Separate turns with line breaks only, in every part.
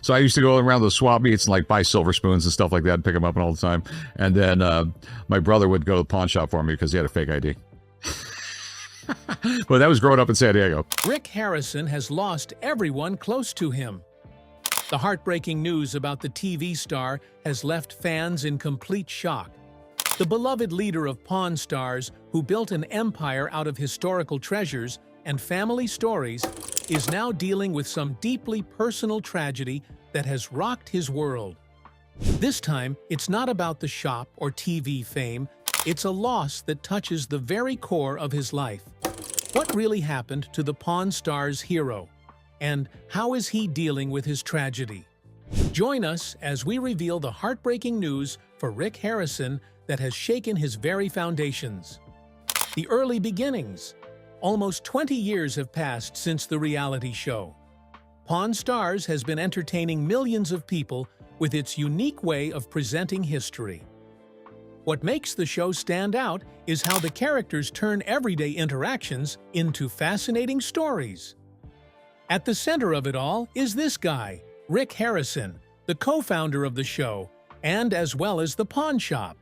So I used to go around the swap meets and like buy silver spoons and stuff like that and pick them up all the time. And then my brother would go to the pawn shop for me because he had a fake ID. But that was growing up in San Diego.
Rick Harrison has lost everyone close to him. The heartbreaking news about the TV star has left fans in complete shock. The beloved leader of Pawn Stars, who built an empire out of historical treasures and family stories, is now dealing with some deeply personal tragedy that has rocked his world. This time, it's not about the shop or TV fame, it's a loss that touches the very core of his life. What really happened to the Pawn Stars hero? And how is he dealing with his tragedy? Join us as we reveal the heartbreaking news for Rick Harrison that has shaken his very foundations. The early beginnings. Almost 20 years have passed since the reality show. Pawn Stars has been entertaining millions of people with its unique way of presenting history. What makes the show stand out is how the characters turn everyday interactions into fascinating stories. At the center of it all is this guy, Rick Harrison, the co-founder of the show, and as well as the pawn shop.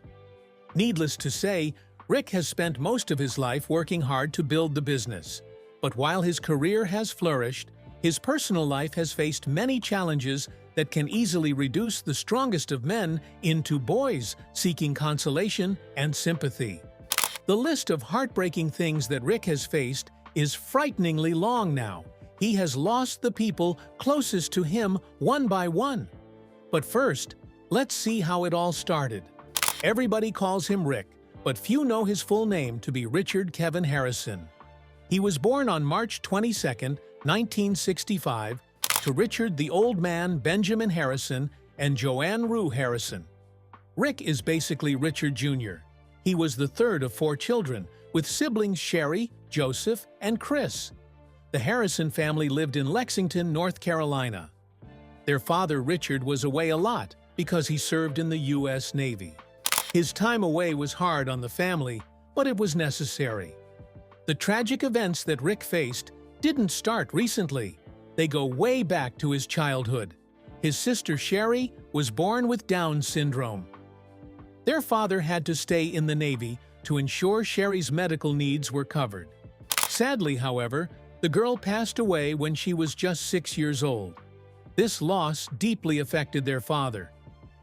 Needless to say, Rick has spent most of his life working hard to build the business. But while his career has flourished, his personal life has faced many challenges that can easily reduce the strongest of men into boys seeking consolation and sympathy. The list of heartbreaking things that Rick has faced is frighteningly long now. He has lost the people closest to him one by one. But first, let's see how it all started. Everybody calls him Rick, but few know his full name to be Richard Kevin Harrison. He was born on March 22, 1965, to Richard the Old Man Benjamin Harrison and Joanne Rue Harrison. Rick is basically Richard Jr. He was the third of 4 children, with siblings Sherry, Joseph, and Chris. The Harrison family lived in Lexington, North Carolina. Their father, Richard, was away a lot because he served in the U.S. Navy. His time away was hard on the family, but it was necessary. The tragic events that Rick faced didn't start recently. They go way back to his childhood. His sister Sherry was born with Down syndrome. Their father had to stay in the Navy to ensure Sherry's medical needs were covered. Sadly, however, the girl passed away when she was just 6 years old. This loss deeply affected their father,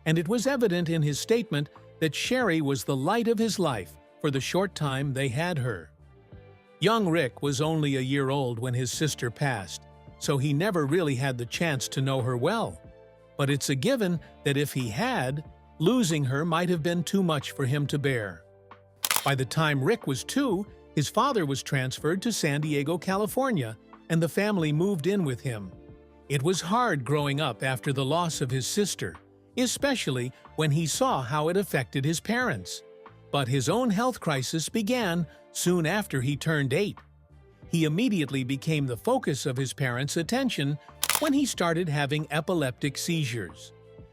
and it was evident in his statement that Sherry was the light of his life for the short time they had her. Young Rick was only a year old when his sister passed, so he never really had the chance to know her well. But it's a given that if he had, losing her might have been too much for him to bear. By the time Rick was 2, his father was transferred to San Diego, California, and the family moved in with him. It was hard growing up after the loss of his sister, especially when he saw how it affected his parents. But his own health crisis began soon after he turned 8. He immediately became the focus of his parents' attention when he started having epileptic seizures.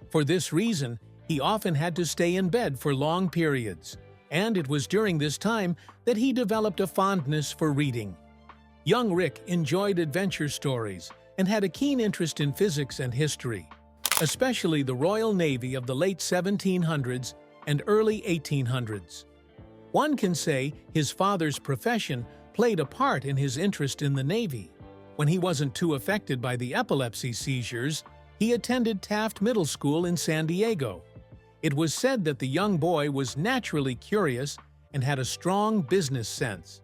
For this reason, he often had to stay in bed for long periods, and it was during this time that he developed a fondness for reading. Young Rick enjoyed adventure stories and had a keen interest in physics and history, especially the Royal Navy of the late 1700s and early 1800s. One can say his father's profession played a part in his interest in the Navy. When he wasn't too affected by the epilepsy seizures, he attended Taft Middle School in San Diego. It was said that the young boy was naturally curious and had a strong business sense.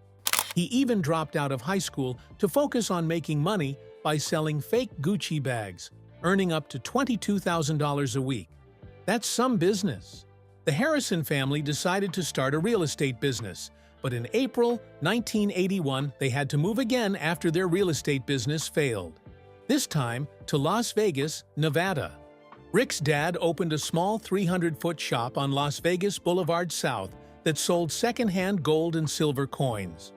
He even dropped out of high school to focus on making money by selling fake Gucci bags, earning up to $22,000 a week. That's some business. The Harrison family decided to start a real estate business, but in April 1981, they had to move again after their real estate business failed. This time to Las Vegas, Nevada. Rick's dad opened a small 300-foot shop on Las Vegas Boulevard South that sold second-hand gold and silver coins.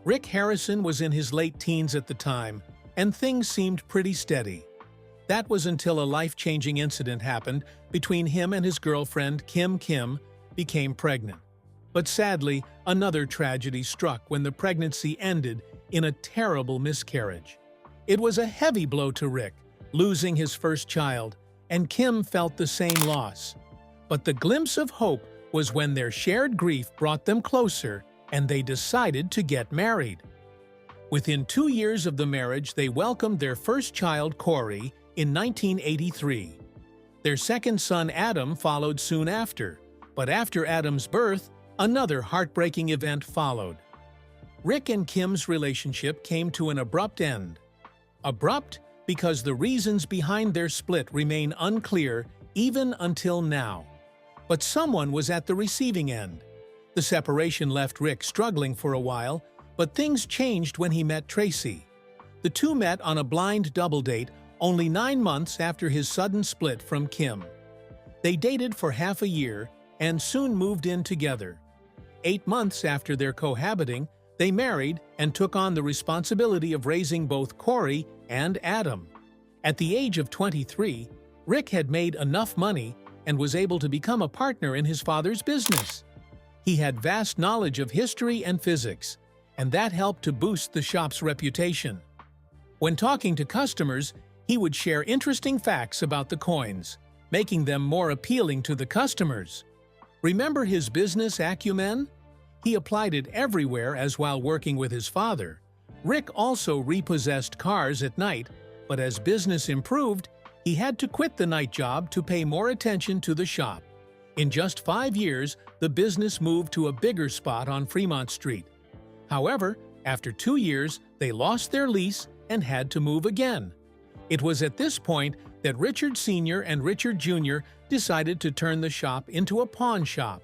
Rick Harrison was in his late teens at the time, and things seemed pretty steady. That was until a life-changing incident happened between him and his girlfriend, Kim became pregnant. But sadly, another tragedy struck when the pregnancy ended in a terrible miscarriage. It was a heavy blow to Rick, losing his first child, and Kim felt the same loss. But the glimpse of hope was when their shared grief brought them closer and they decided to get married. Within 2 years of the marriage, they welcomed their first child, Corey, in 1983. Their second son, Adam, followed soon after, but after Adam's birth, another heartbreaking event followed. Rick and Kim's relationship came to an abrupt end. Abrupt because the reasons behind their split remain unclear even until now. But someone was at the receiving end. The separation left Rick struggling for a while, but things changed when he met Tracy. The two met on a blind double date only 9 months after his sudden split from Kim. They dated for half a year and soon moved in together. 8 months after their cohabiting, they married and took on the responsibility of raising both Corey and Adam. At the age of 23, Rick had made enough money and was able to become a partner in his father's business. He had vast knowledge of history and physics, and that helped to boost the shop's reputation. When talking to customers, he would share interesting facts about the coins, making them more appealing to the customers. Remember his business acumen? He applied it everywhere as while working with his father. Rick also repossessed cars at night, but as business improved, he had to quit the night job to pay more attention to the shop. In just 5 years, the business moved to a bigger spot on Fremont Street. However, after 2 years, they lost their lease and had to move again. It was at this point that Richard Sr. and Richard Jr. decided to turn the shop into a pawn shop.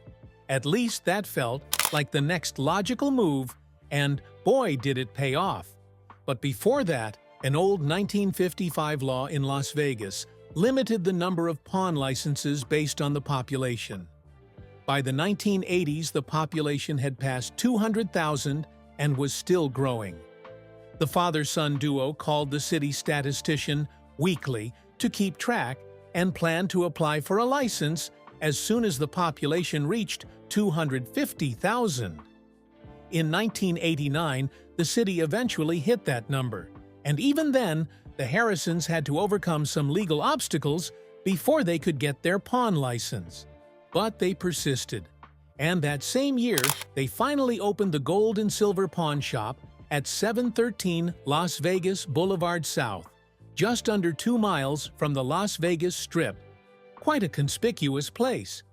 At least that felt like the next logical move, and boy did it pay off. But before that, an old 1955 law in Las Vegas limited the number of pawn licenses based on the population. By the 1980s, the population had passed 200,000 and was still growing. The father-son duo called the city statistician weekly to keep track and planned to apply for a license as soon as the population reached 250,000. In 1989, the city eventually hit that number, and even then, the Harrisons had to overcome some legal obstacles before they could get their pawn license. But they persisted, and that same year, they finally opened the Gold and Silver Pawn Shop at 713 Las Vegas Boulevard South, just under 2 miles from the Las Vegas Strip. Quite a conspicuous place.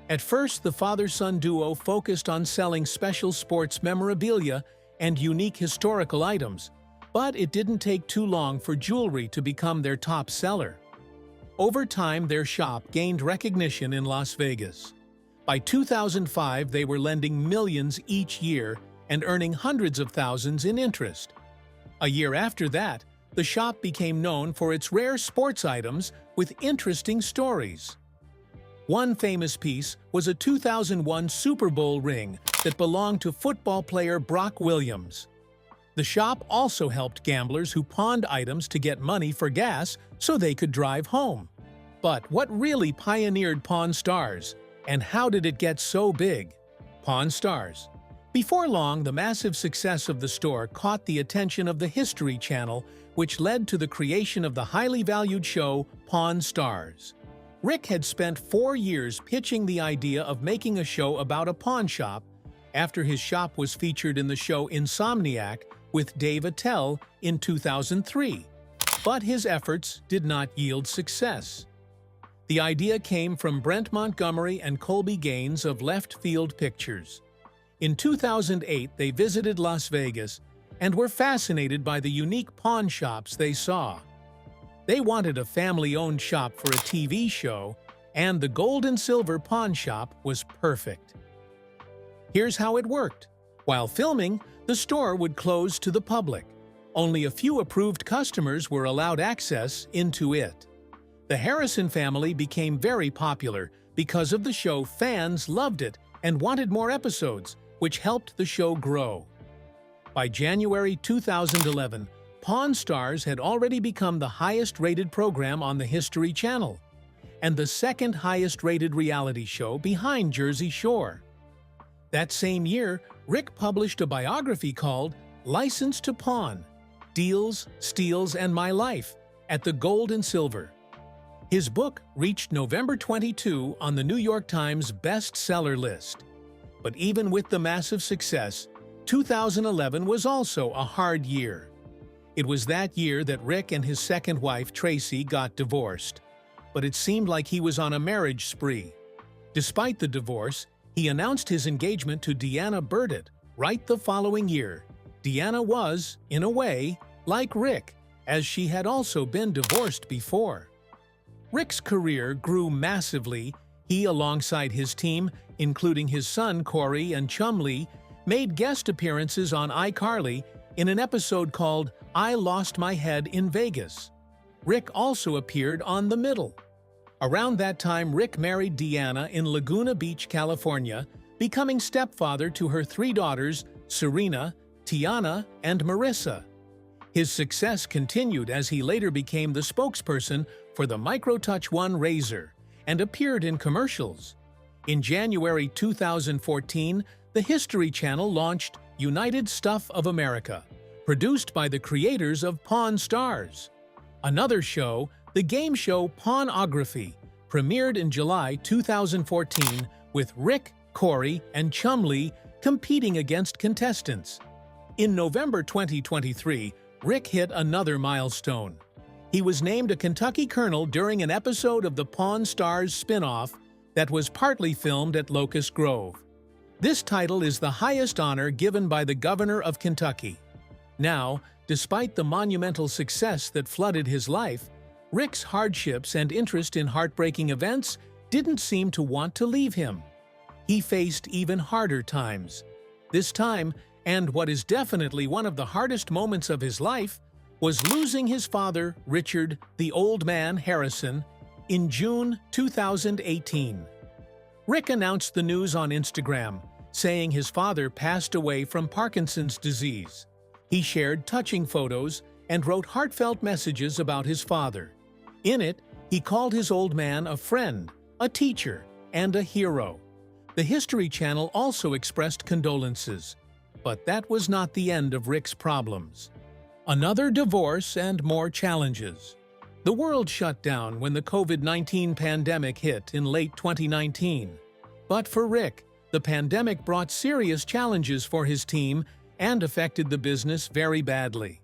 At first, the father-son duo focused on selling special sports memorabilia and unique historical items, but it didn't take too long for jewelry to become their top seller. Over time, their shop gained recognition in Las Vegas. By 2005, they were lending millions each year and earning hundreds of thousands in interest. A year after that, the shop became known for its rare sports items with interesting stories. One famous piece was a 2001 Super Bowl ring that belonged to football player Brock Williams. The shop also helped gamblers who pawned items to get money for gas so they could drive home. But what really pioneered Pawn Stars, and how did it get so big? Pawn Stars. Before long, the massive success of the store caught the attention of the History Channel, which led to the creation of the highly valued show Pawn Stars. Rick had spent 4 years pitching the idea of making a show about a pawn shop after his shop was featured in the show Insomniac with Dave Attell in 2003. But his efforts did not yield success. The idea came from Brent Montgomery and Colby Gaines of Left Field Pictures. In 2008, they visited Las Vegas and were fascinated by the unique pawn shops they saw. They wanted a family-owned shop for a TV show, and the Gold and Silver Pawn Shop was perfect. Here's how it worked. While filming, the store would close to the public. Only a few approved customers were allowed access into it. The Harrison family became very popular because of the show. Fans loved it and wanted more episodes, which helped the show grow. By January 2011, Pawn Stars had already become the highest-rated program on the History Channel, and the second highest-rated reality show behind Jersey Shore. That same year, Rick published a biography called License to Pawn: Deals, Steals, and My Life, at the Gold and Silver. His book reached November 22 on the New York Times bestseller list. But even with the massive success, 2011 was also a hard year. It was that year that Rick and his second wife, Tracy, got divorced. But it seemed like he was on a marriage spree. Despite the divorce, he announced his engagement to Deanna Burdett right the following year. Deanna was, in a way, like Rick, as she had also been divorced before. Rick's career grew massively. He, alongside his team, including his son Corey and Chumlee, made guest appearances on iCarly in an episode called I Lost My Head in Vegas. Rick also appeared on The Middle. Around that time, Rick married Deanna in Laguna Beach, California, becoming stepfather to her 3 daughters, Serena, Tiana, and Marissa. His success continued as he later became the spokesperson for the MicroTouch 1 razor and appeared in commercials. In January 2014, the History Channel launched United Stuff of America, produced by the creators of Pawn Stars. Another show, the game show Pawnography, premiered in July 2014 with Rick, Corey, and Chumlee competing against contestants. In November 2023, Rick hit another milestone. He was named a Kentucky Colonel during an episode of the Pawn Stars spin-off that was partly filmed at Locust Grove. This title is the highest honor given by the governor of Kentucky. Now, despite the monumental success that flooded his life, Rick's hardships and interest in heartbreaking events didn't seem to want to leave him. He faced even harder times. This time, and what is definitely one of the hardest moments of his life, was losing his father, Richard, the Old Man Harrison, in June 2018. Rick announced the news on Instagram, saying his father passed away from Parkinson's disease. He shared touching photos and wrote heartfelt messages about his father. In it, he called his old man a friend, a teacher, and a hero. The History Channel also expressed condolences. But that was not the end of Rick's problems. Another divorce and more challenges. The world shut down when the COVID-19 pandemic hit in late 2019. But for Rick, the pandemic brought serious challenges for his team and affected the business very badly.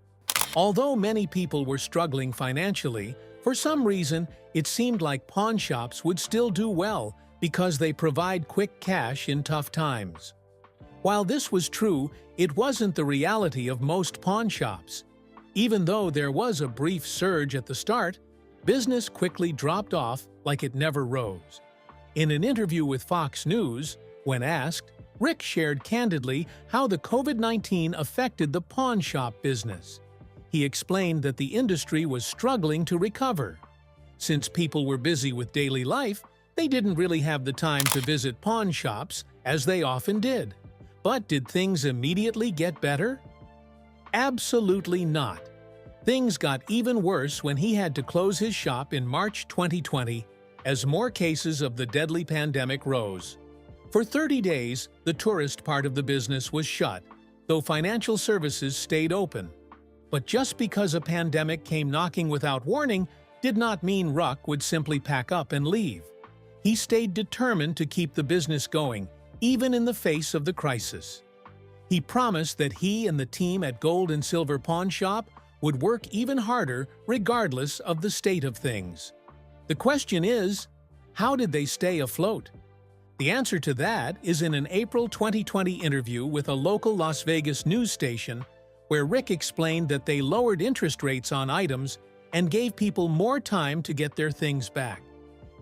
Although many people were struggling financially, for some reason, it seemed like pawn shops would still do well because they provide quick cash in tough times. While this was true, it wasn't the reality of most pawn shops. Even though there was a brief surge at the start, business quickly dropped off like it never rose. In an interview with Fox News, when asked, Rick shared candidly how the COVID-19 affected the pawn shop business. He explained that the industry was struggling to recover. Since people were busy with daily life, they didn't really have the time to visit pawn shops, as they often did. But did things immediately get better? Absolutely not. Things got even worse when he had to close his shop in March 2020 as more cases of the deadly pandemic rose. For 30 days, the tourist part of the business was shut, though financial services stayed open. But just because a pandemic came knocking without warning did not mean Ruck would simply pack up and leave. He stayed determined to keep the business going, even in the face of the crisis. He promised that he and the team at Gold and Silver Pawn Shop would work even harder regardless of the state of things. The question is, how did they stay afloat? The answer to that is in an April 2020 interview with a local Las Vegas news station, where Rick explained that they lowered interest rates on items and gave people more time to get their things back.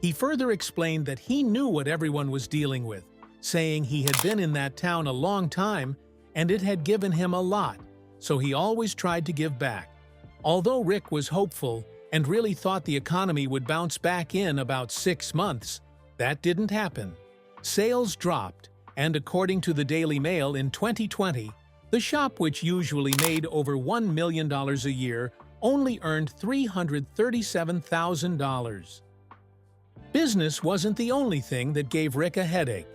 He further explained that he knew what everyone was dealing with, saying he had been in that town a long time and it had given him a lot, so he always tried to give back. Although Rick was hopeful and really thought the economy would bounce back in about 6 months, that didn't happen. Sales dropped, and according to the Daily Mail in 2020, the shop, which usually made over $1 million a year, only earned $337,000. Business wasn't the only thing that gave Rick a headache.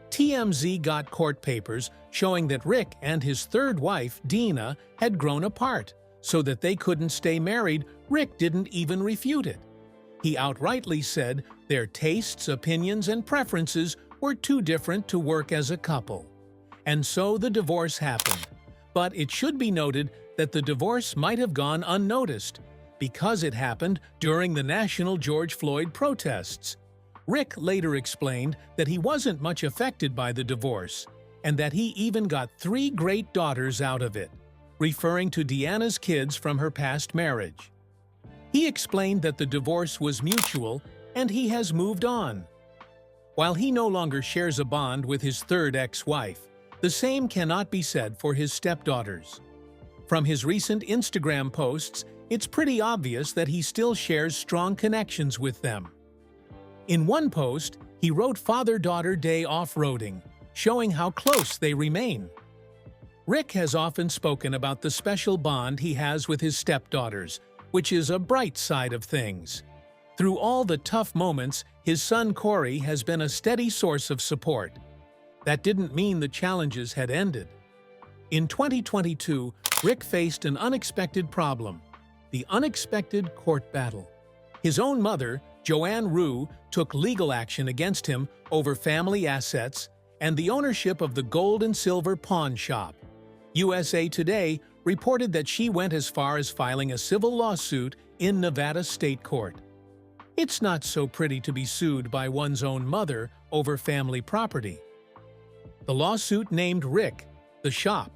TMZ got court papers showing that Rick and his third wife, Dina, had grown apart, so that they couldn't stay married Rick didn't even refute it. He outrightly said their tastes, opinions, and preferences were too different to work as a couple. And so the divorce happened. But it should be noted that the divorce might have gone unnoticed because it happened during the national George Floyd protests. Rick later explained that he wasn't much affected by the divorce and that he even got 3 great daughters out of it, referring to Deanna's kids from her past marriage. He explained that the divorce was mutual and he has moved on. While he no longer shares a bond with his third ex-wife, the same cannot be said for his stepdaughters. From his recent Instagram posts, it's pretty obvious that he still shares strong connections with them. In one post, he wrote Father-Daughter Day off-roading, showing how close they remain. Rick has often spoken about the special bond he has with his stepdaughters, which is a bright side of things. Through all the tough moments, his son Corey has been a steady source of support. That didn't mean the challenges had ended. In 2022, Rick faced an unexpected problem: the unexpected court battle. His own mother, Joanne Rue, took legal action against him over family assets and the ownership of the gold and silver pawn shop. USA Today reported that she went as far as filing a civil lawsuit in Nevada State Court. It's not so pretty to be sued by one's own mother over family property. The lawsuit named Rick, the shop,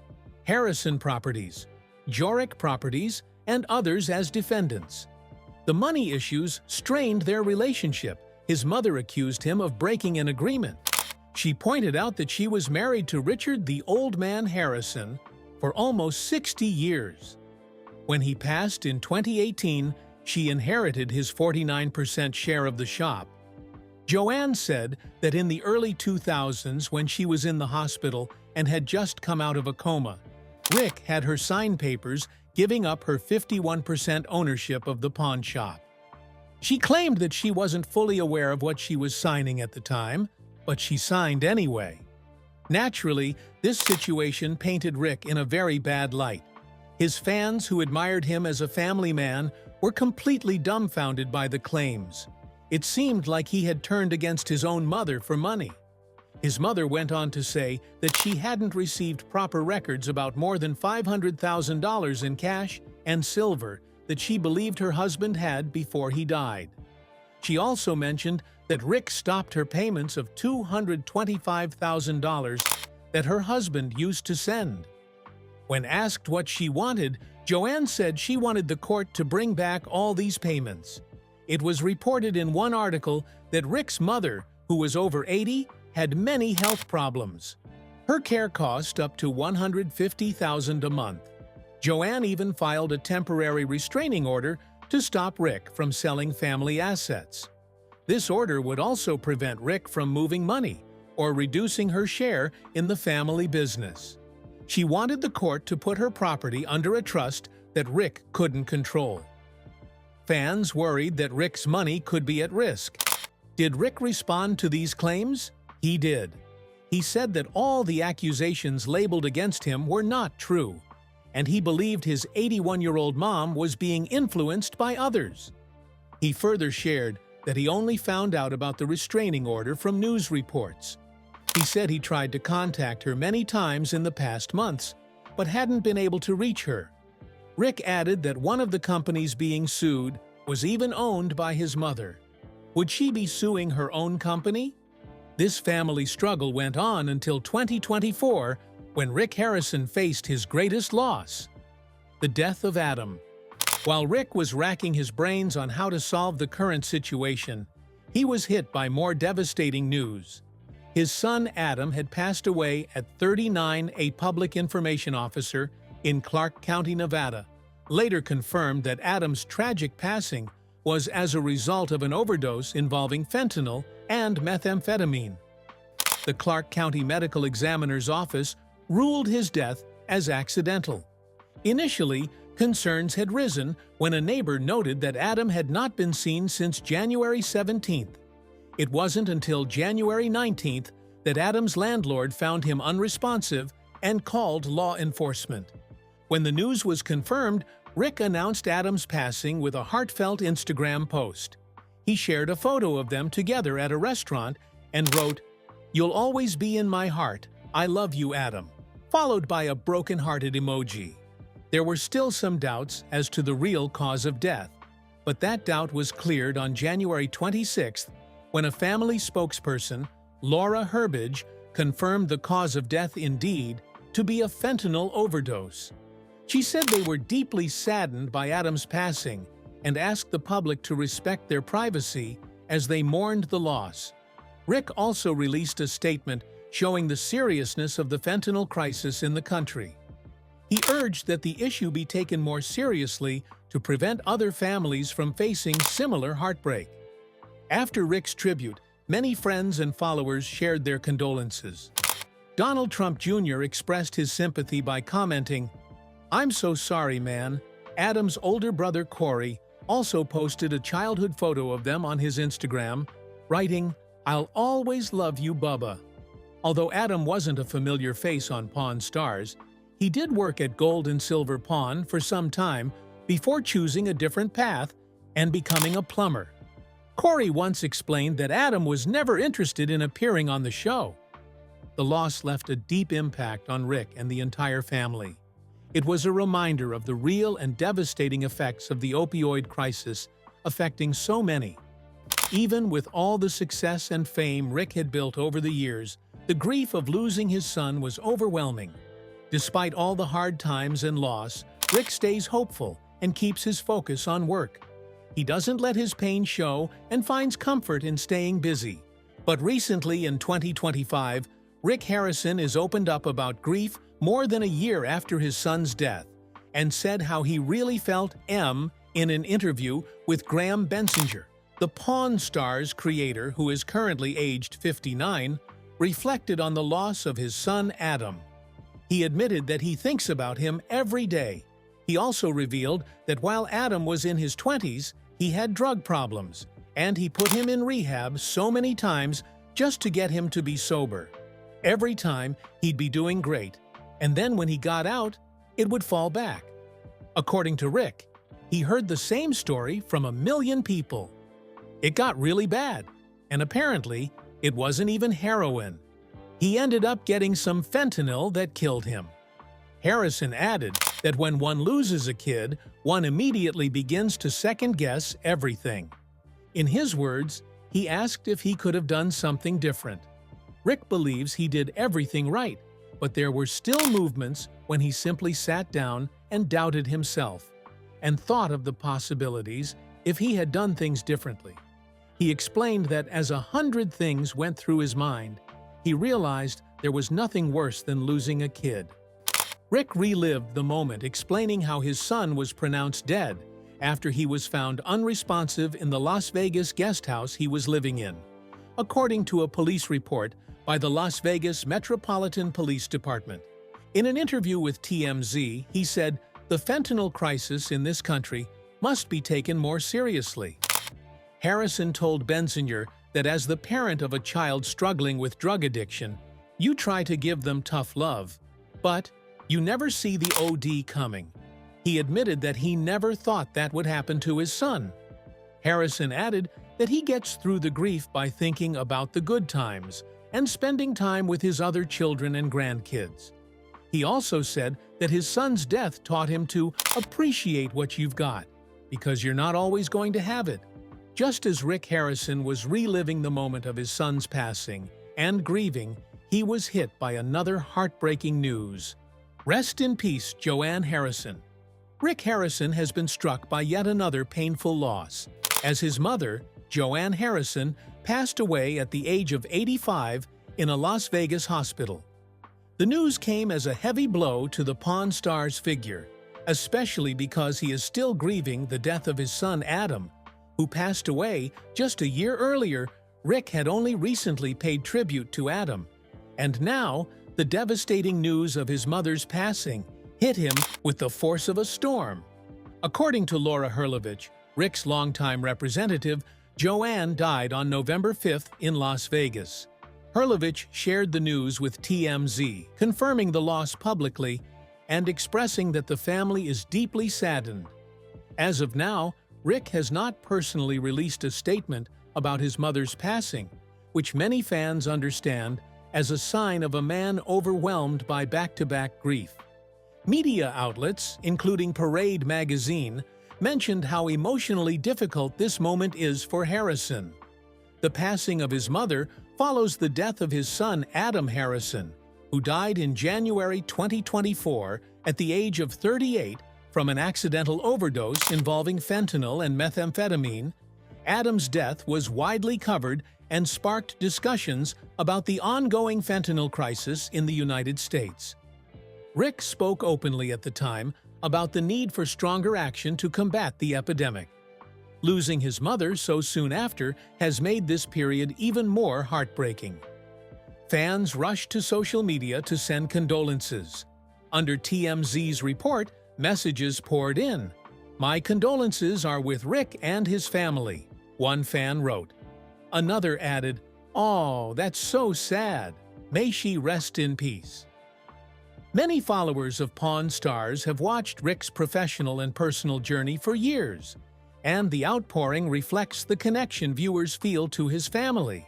Harrison Properties, Jorick Properties, and others as defendants. The money issues strained their relationship. His mother accused him of breaking an agreement. She pointed out that she was married to Richard the Old Man Harrison for almost 60 years. When he passed in 2018, she inherited his 49% share of the shop. Joanne said that in the early 2000s, when she was in the hospital and had just come out of a coma, Rick had her sign papers giving up her 51% ownership of the pawn shop. She claimed that she wasn't fully aware of what she was signing at the time, but she signed anyway. Naturally, this situation painted Rick in a very bad light. His fans, who admired him as a family man, were completely dumbfounded by the claims. It seemed like he had turned against his own mother for money. His mother went on to say that she hadn't received proper records about more than $500,000 in cash and silver that she believed her husband had before he died. She also mentioned that Rick stopped her payments of $225,000 that her husband used to send. When asked what she wanted, Joanne said she wanted the court to bring back all these payments. It was reported in one article that Rick's mother, who was over 80, had many health problems. Her care cost up to $150,000 a month. Joanne even filed a temporary restraining order to stop Rick from selling family assets. This order would also prevent Rick from moving money or reducing her share in the family business. She wanted the court to put her property under a trust that Rick couldn't control. Fans worried that Rick's money could be at risk. Did Rick respond to these claims? He did. He said that all the accusations labeled against him were not true, and he believed his 81-year-old mom was being influenced by others. He further shared that he only found out about the restraining order from news reports. He said he tried to contact her many times in the past months, but hadn't been able to reach her. Rick added that one of the companies being sued was even owned by his mother. Would she be suing her own company? This family struggle went on until 2024, when Rick Harrison faced his greatest loss: the death of Adam. While Rick was racking his brains on how to solve the current situation, he was hit by more devastating news. His son Adam had passed away at 39, a public information officer in Clark County, Nevada, later confirmed that Adam's tragic passing was as a result of an overdose involving fentanyl and methamphetamine. The Clark County Medical Examiner's Office ruled his death as accidental. Initially, concerns had risen when a neighbor noted that Adam had not been seen since January 17th. It wasn't until January 19th that Adam's landlord found him unresponsive and called law enforcement. When the news was confirmed, Rick announced Adam's passing with a heartfelt Instagram post. He shared a photo of them together at a restaurant and wrote, "You'll always be in my heart. I love you, Adam," followed by a broken-hearted emoji. There were still some doubts as to the real cause of death, but that doubt was cleared on January 26th when a family spokesperson, Laura Herbage, confirmed the cause of death indeed to be a fentanyl overdose. She said they were deeply saddened by Adam's passing and asked the public to respect their privacy as they mourned the loss. Rick also released a statement showing the seriousness of the fentanyl crisis in the country. He urged that the issue be taken more seriously to prevent other families from facing similar heartbreak. After Rick's tribute, many friends and followers shared their condolences. Donald Trump Jr. expressed his sympathy by commenting, "I'm so sorry, man." Adam's older brother Corey also posted a childhood photo of them on his Instagram, writing, "I'll always love you, Bubba." Although Adam wasn't a familiar face on Pawn Stars, he did work at Gold and Silver Pawn for some time before choosing a different path and becoming a plumber. Corey once explained that Adam was never interested in appearing on the show. The loss left a deep impact on Rick and the entire family. It was a reminder of the real and devastating effects of the opioid crisis affecting so many. Even with all the success and fame Rick had built over the years, the grief of losing his son was overwhelming. Despite all the hard times and loss, Rick stays hopeful and keeps his focus on work. He doesn't let his pain show and finds comfort in staying busy. But recently in 2025, Rick Harrison is opened up about grief more than a year after his son's death and said how he really felt in an interview with Graham Bensinger, the Pawn Stars creator who is currently aged 59, reflected on the loss of his son Adam. He admitted that he thinks about him every day. He also revealed that while Adam was in his 20s, he had drug problems, and he put him in rehab so many times just to get him to be sober. Every time, he'd be doing great, and then when he got out, it would fall back. According to Rick, he heard the same story from 1 million people. It got really bad, and apparently, it wasn't even heroin. He ended up getting some fentanyl that killed him. Harrison added that when one loses a kid, one immediately begins to second-guess everything. In his words, he asked if he could have done something different. Rick believes he did everything right, but there were still movements when he simply sat down and doubted himself, and thought of the possibilities if he had done things differently. He explained that as 100 things went through his mind, he realized there was nothing worse than losing a kid. Rick relived the moment explaining how his son was pronounced dead after he was found unresponsive in the Las Vegas guest house he was living in, according to a police report by the Las Vegas Metropolitan Police Department. In an interview with TMZ, he said, "The fentanyl crisis in this country must be taken more seriously." Harrison told Bensinger that as the parent of a child struggling with drug addiction, you try to give them tough love, but you never see the OD coming. He admitted that he never thought that would happen to his son. Harrison added that he gets through the grief by thinking about the good times and spending time with his other children and grandkids. He also said that his son's death taught him to appreciate what you've got, because you're not always going to have it. Just as Rick Harrison was reliving the moment of his son's passing and grieving, he was hit by another heartbreaking news. Rest in peace, Joanne Harrison. Rick Harrison has been struck by yet another painful loss, as his mother, Joanne Harrison, passed away at the age of 85 in a Las Vegas hospital. The news came as a heavy blow to the Pawn Stars figure, especially because he is still grieving the death of his son Adam, who passed away just a year earlier. Rick had only recently paid tribute to Adam, and now the devastating news of his mother's passing hit him with the force of a storm. According to Laura Herlovich, Rick's longtime representative, Joanne died on November 5th in Las Vegas. Herlovich shared the news with TMZ, confirming the loss publicly and expressing that the family is deeply saddened. As of now, Rick has not personally released a statement about his mother's passing, which many fans understand as a sign of a man overwhelmed by back-to-back grief. Media outlets, including Parade magazine, mentioned how emotionally difficult this moment is for Harrison. The passing of his mother follows the death of his son Adam Harrison, who died in January 2024 at the age of 38 from an accidental overdose involving fentanyl and methamphetamine. Adam's death was widely covered and sparked discussions about the ongoing fentanyl crisis in the United States. Rick spoke openly at the time about the need for stronger action to combat the epidemic. Losing his mother so soon after has made this period even more heartbreaking. Fans rushed to social media to send condolences. Under TMZ's report, messages poured in. "My condolences are with Rick and his family," one fan wrote. Another added, "Oh, that's so sad. May she rest in peace." Many followers of Pawn Stars have watched Rick's professional and personal journey for years, and the outpouring reflects the connection viewers feel to his family.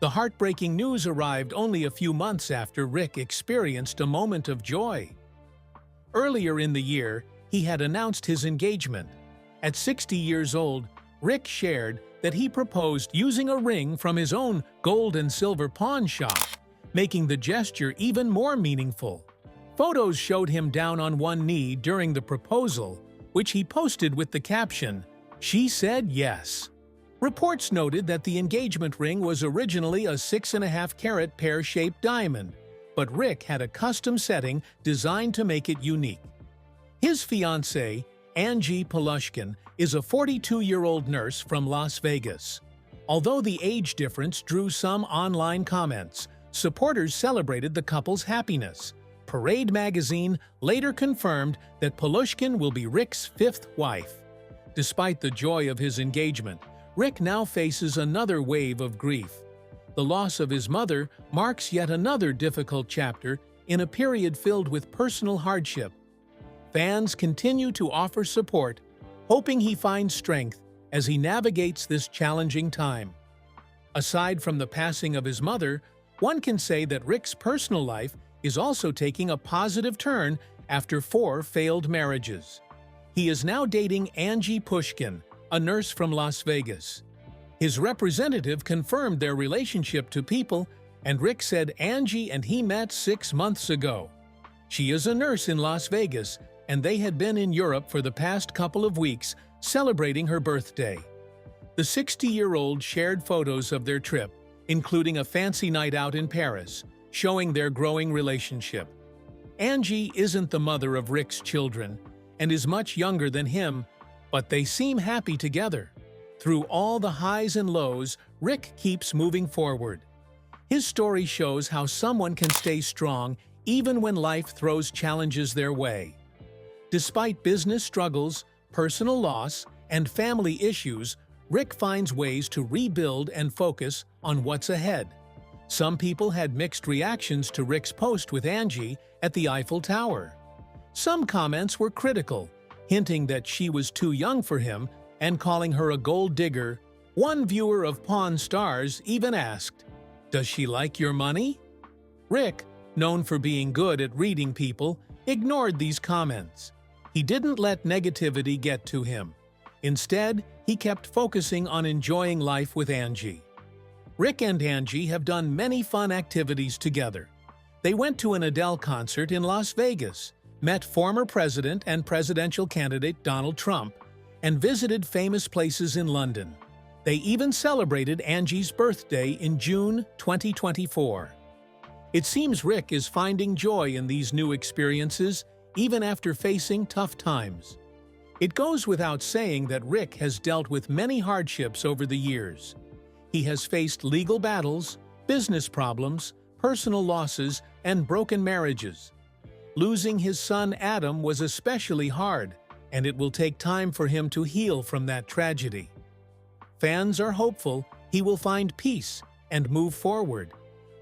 The heartbreaking news arrived only a few months after Rick experienced a moment of joy. Earlier in the year, he had announced his engagement. At 60 years old, Rick shared that he proposed using a ring from his own gold and silver pawn shop, making the gesture even more meaningful. Photos showed him down on one knee during the proposal, which he posted with the caption, "She said yes." Reports noted that the engagement ring was originally a 6.5-carat pear-shaped diamond, but Rick had a custom setting designed to make it unique. His fiancée, Angie Polushkin, is a 42-year-old nurse from Las Vegas. Although the age difference drew some online comments, supporters celebrated the couple's happiness. Parade magazine later confirmed that Polushkin will be Rick's fifth wife. Despite the joy of his engagement, Rick now faces another wave of grief. The loss of his mother marks yet another difficult chapter in a period filled with personal hardship. Fans continue to offer support, hoping he finds strength as he navigates this challenging time. Aside from the passing of his mother, one can say that Rick's personal life is also taking a positive turn after 4 failed marriages. He is now dating Angie Pushkin, a nurse from Las Vegas. His representative confirmed their relationship to People, and Rick said Angie and he met 6 months ago. She is a nurse in Las Vegas, and they had been in Europe for the past couple of weeks celebrating her birthday. The 60-year-old shared photos of their trip, including a fancy night out in Paris, showing their growing relationship. Angie isn't the mother of Rick's children and is much younger than him, but they seem happy together. Through all the highs and lows, Rick keeps moving forward. His story shows how someone can stay strong even when life throws challenges their way. Despite business struggles, personal loss, and family issues, Rick finds ways to rebuild and focus on what's ahead. Some people had mixed reactions to Rick's post with Angie at the Eiffel Tower. Some comments were critical, hinting that she was too young for him and calling her a gold digger. One viewer of Pawn Stars even asked, "Does she like your money?" Rick, known for being good at reading people, ignored these comments. He didn't let negativity get to him. Instead, he kept focusing on enjoying life with Angie. Rick and Angie have done many fun activities together. They went to an Adele concert in Las Vegas, met former president and presidential candidate Donald Trump, and visited famous places in London. They even celebrated Angie's birthday in June 2024. It seems Rick is finding joy in these new experiences, even after facing tough times. It goes without saying that Rick has dealt with many hardships over the years. He has faced legal battles, business problems, personal losses, and broken marriages. Losing his son Adam was especially hard, and it will take time for him to heal from that tragedy. Fans are hopeful he will find peace and move forward.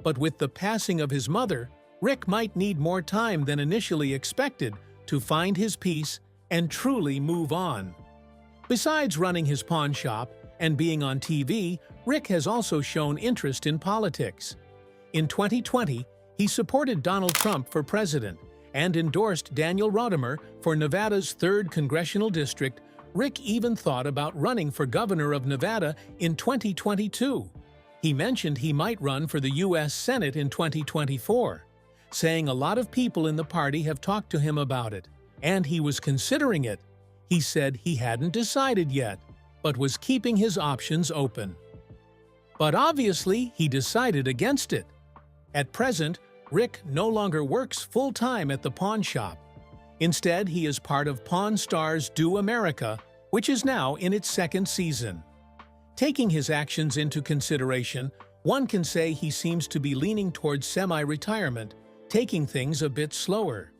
But with the passing of his mother, Rick might need more time than initially expected to find his peace and truly move on. Besides running his pawn shop and being on TV, Rick has also shown interest in politics. In 2020, he supported Donald Trump for president and endorsed Daniel Rodimer for Nevada's 3rd Congressional District. Rick even thought about running for governor of Nevada in 2022. He mentioned he might run for the U.S. Senate in 2024, saying a lot of people in the party have talked to him about it, and he was considering it. He said he hadn't decided yet, but was keeping his options open. But obviously, he decided against it. At present, Rick no longer works full-time at the pawn shop. Instead, he is part of Pawn Stars Do America, which is now in its 2nd season. Taking his actions into consideration, one can say he seems to be leaning towards semi-retirement, taking things a bit slower.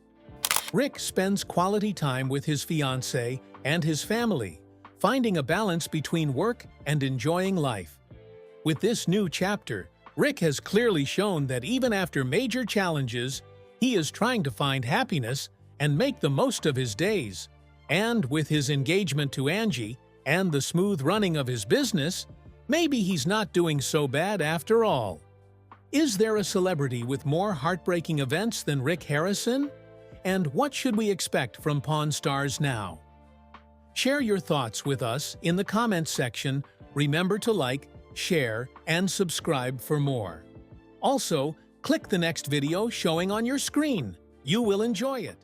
Rick spends quality time with his fiancée and his family, finding a balance between work and enjoying life. With this new chapter, Rick has clearly shown that even after major challenges, he is trying to find happiness and make the most of his days. And with his engagement to Angie and the smooth running of his business, maybe he's not doing so bad after all. Is there a celebrity with more heartbreaking events than Rick Harrison? And what should we expect from Pawn Stars now? Share your thoughts with us in the comments section. Remember to like, share, and subscribe for more. Also, click the next video showing on your screen. You will enjoy it.